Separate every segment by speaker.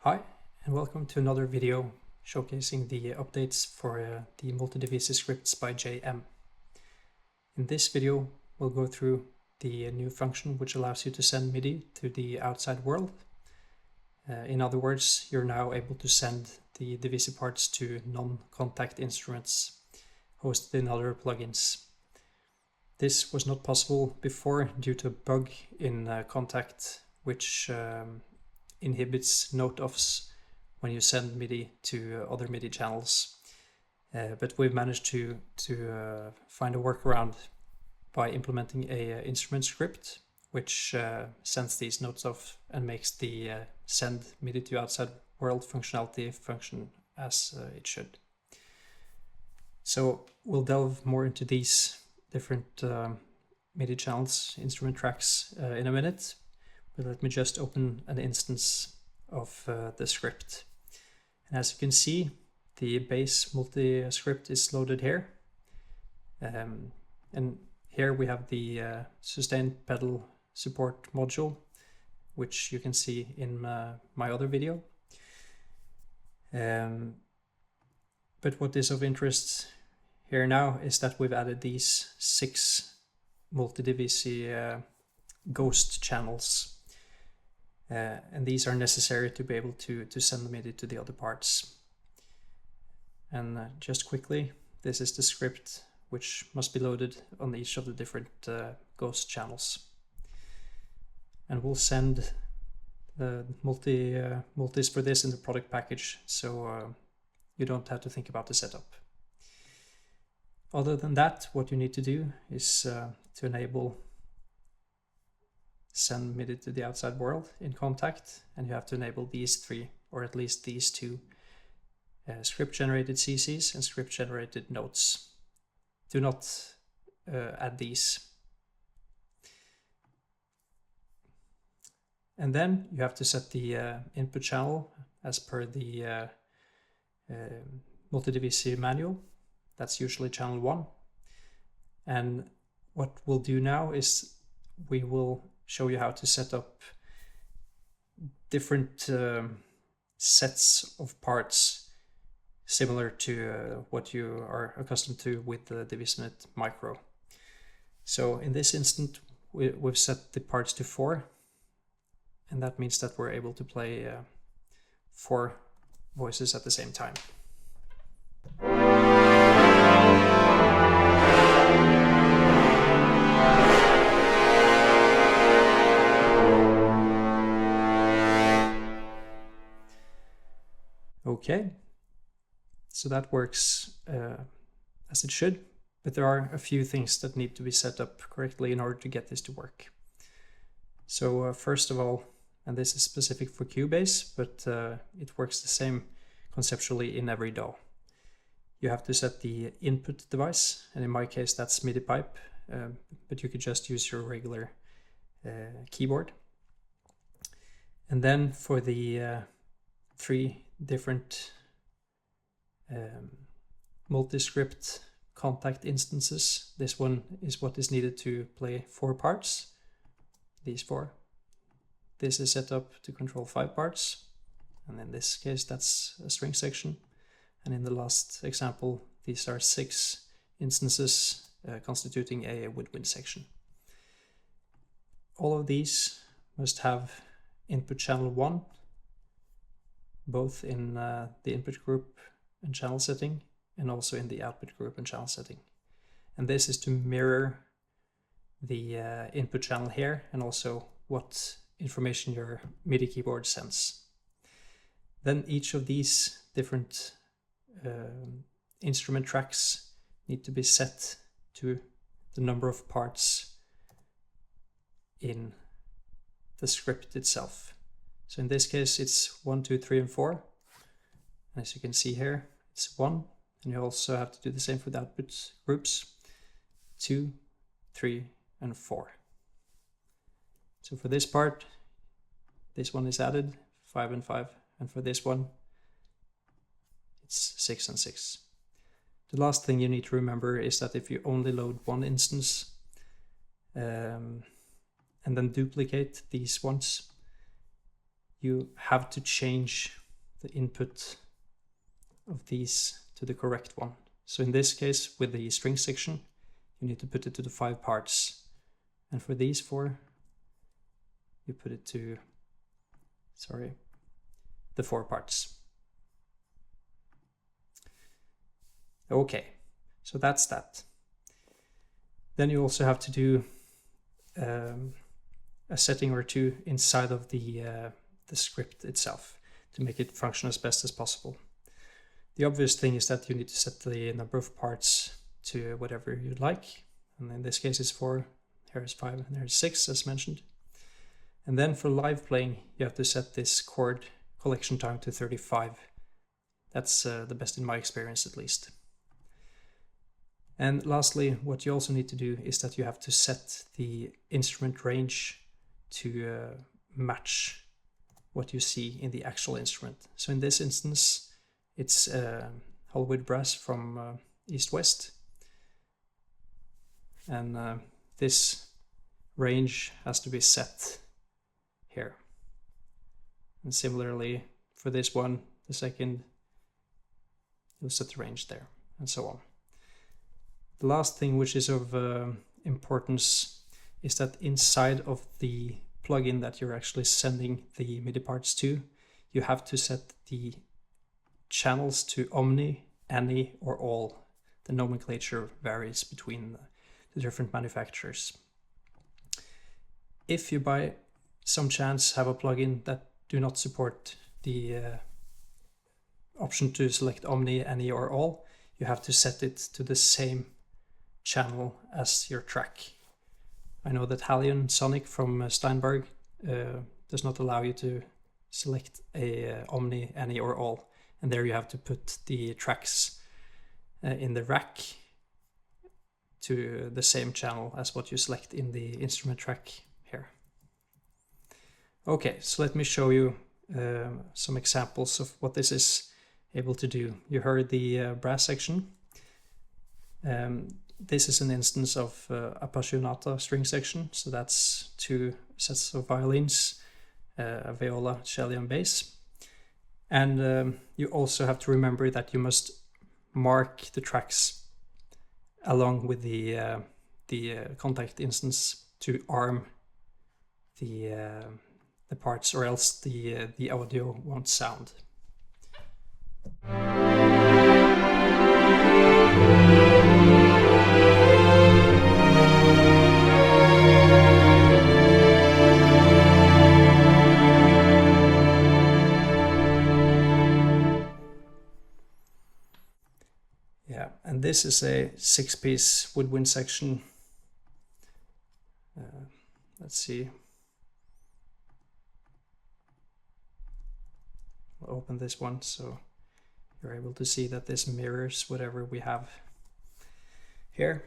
Speaker 1: Hi, and welcome to another video showcasing the updates for the Multi Divisi scripts by JM. In this video, we'll go through the new function which allows you to send MIDI to the outside world. In other words, you're now able to send the Divisi parts to non-contact instruments hosted in other plugins. This was not possible before due to a bug in Contact, which inhibits note-offs when you send MIDI to other MIDI channels. But we've managed to find a workaround by implementing a instrument script which sends these notes off and makes the send MIDI to outside world functionality function as it should. So we'll delve more into these different MIDI channels, instrument tracks in a minute, but let me just open an instance of the script. And as you can see, the base MultiScript is loaded here. And here we have the sustain pedal support module, which you can see in my other video. But what is of interest here now is that we've added these 6 Multi Divisi ghost channels. And these are necessary to be able to send the MIDI to the other parts. And just quickly, this is the script which must be loaded on each of the different ghost channels. And we'll send the multis for this in the product package, so you don't have to think about the setup. Other than that, what you need to do is to enable send MIDI to the outside world in Contact, and you have to enable these 3, or at least these 2, script generated CCs and script generated notes. Do not add these. And then you have to set the input channel as per the Multi Divisi manual. That's usually channel 1. And what we'll do now is we will show you how to set up different sets of parts similar to what you are accustomed to with the Divisimate Micro. So in this instant, we've set the parts to 4, and that means that we're able to play 4 voices at the same time. Okay, so that works as it should, but there are a few things that need to be set up correctly in order to get this to work. So first of all, and this is specific for Cubase, but it works the same conceptually in every DAW. You have to set the input device, and in my case that's MIDI pipe, but you could just use your regular keyboard. And then for the 3 different MultiScript Contact instances, this one is what is needed to play 4 parts, these 4. This is set up to control 5 parts, and in this case that's a string section, and in the last example these are 6 instances constituting a woodwind section. All of these must have input channel 1, both in the input group and channel setting, and also in the output group and channel setting. And this is to mirror the input channel here, and also what information your MIDI keyboard sends. Then each of these different instrument tracks need to be set to the number of parts in the script itself. So in this case, it's 1, 2, 3, and 4. And as you can see here, it's 1. And you also have to do the same for the output groups. 2, 3, and 4. So for this part, this one is added, 5 and 5. And for this one, it's 6 and 6. The last thing you need to remember is that if you only load one instance and then duplicate these ones, you have to change the input of these to the correct one. So in this case, with the string section, you need to put it to the 5 parts. And for these 4, you put it to, the 4 parts. Okay, so that's that. Then you also have to do a setting or 2 inside of the script itself to make it function as best as possible. The obvious thing is that you need to set the number of parts to whatever you'd like. And in this case it's 4, here's 5, and there's 6 as mentioned. And then for live playing, you have to set this chord collection time to 35. That's the best in my experience at least. And lastly, what you also need to do is that you have to set the instrument range to match what you see in the actual instrument. So in this instance, it's Hollywood brass from East West. And this range has to be set here. And similarly for this one, the second, you'll set the range there, and so on. The last thing which is of importance is that inside of the plugin that you're actually sending the MIDI parts to, you have to set the channels to omni, any, or all. The nomenclature varies between the different manufacturers. If you by some chance have a plugin that do not support the option to select omni, any, or all, you have to set it to the same channel as your track. I know that Hallion Sonic from Steinberg does not allow you to select a omni, any, or all, and there you have to put the tracks in the rack to the same channel as what you select in the instrument track here. Okay, so let me show you some examples of what this is able to do. You heard the brass section. This is an instance of appassionata string section, so that's 2 sets of violins, a viola, cello, and bass. And you also have to remember that you must mark the tracks along with the contact instance to arm the parts, or else the audio won't sound. Yeah, and this is a 6-piece woodwind section. Let's see. I'll open this one so you're able to see that this mirrors whatever we have here.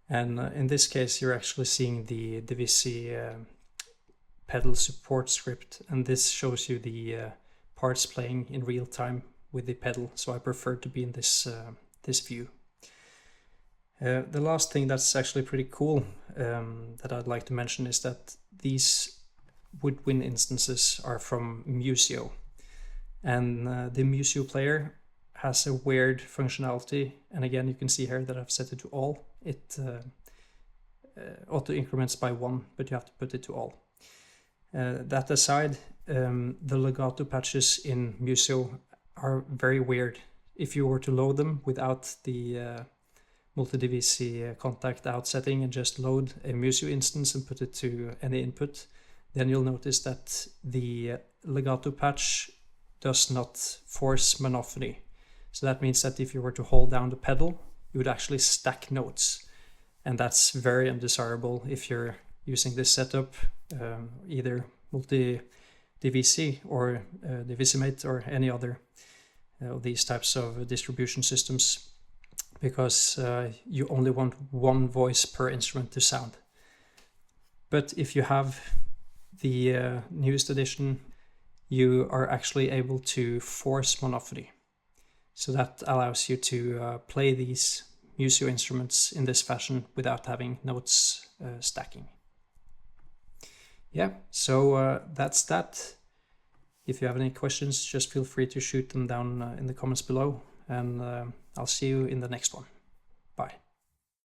Speaker 1: And in this case, you're actually seeing the Divisi pedal support script, and this shows you the parts playing in real time with the pedal. So I prefer to be in this view. The last thing that's actually pretty cool that I'd like to mention is that these woodwind instances are from Musio, and the Musio player has a weird functionality. And again, you can see here that I've set it to all. It auto increments by 1, but you have to put it to all. That aside, the legato patches in Musio are very weird. If you were to load them without the Multi Divisi contact out setting and just load a Musio instance and put it to any input, then you'll notice that the legato patch does not force monophony. So that means that if you were to hold down the pedal, you would actually stack notes. And that's very undesirable if you're using this setup, either Multi Divisi or Divisimate or any other of these types of distribution systems, because you only want one voice per instrument to sound. But if you have the newest edition, you are actually able to force monophony. So that allows you to play these Musio instruments in this fashion without having notes stacking. Yeah, so that's that. If you have any questions, just feel free to shoot them down in the comments below, and I'll see you in the next one. Bye.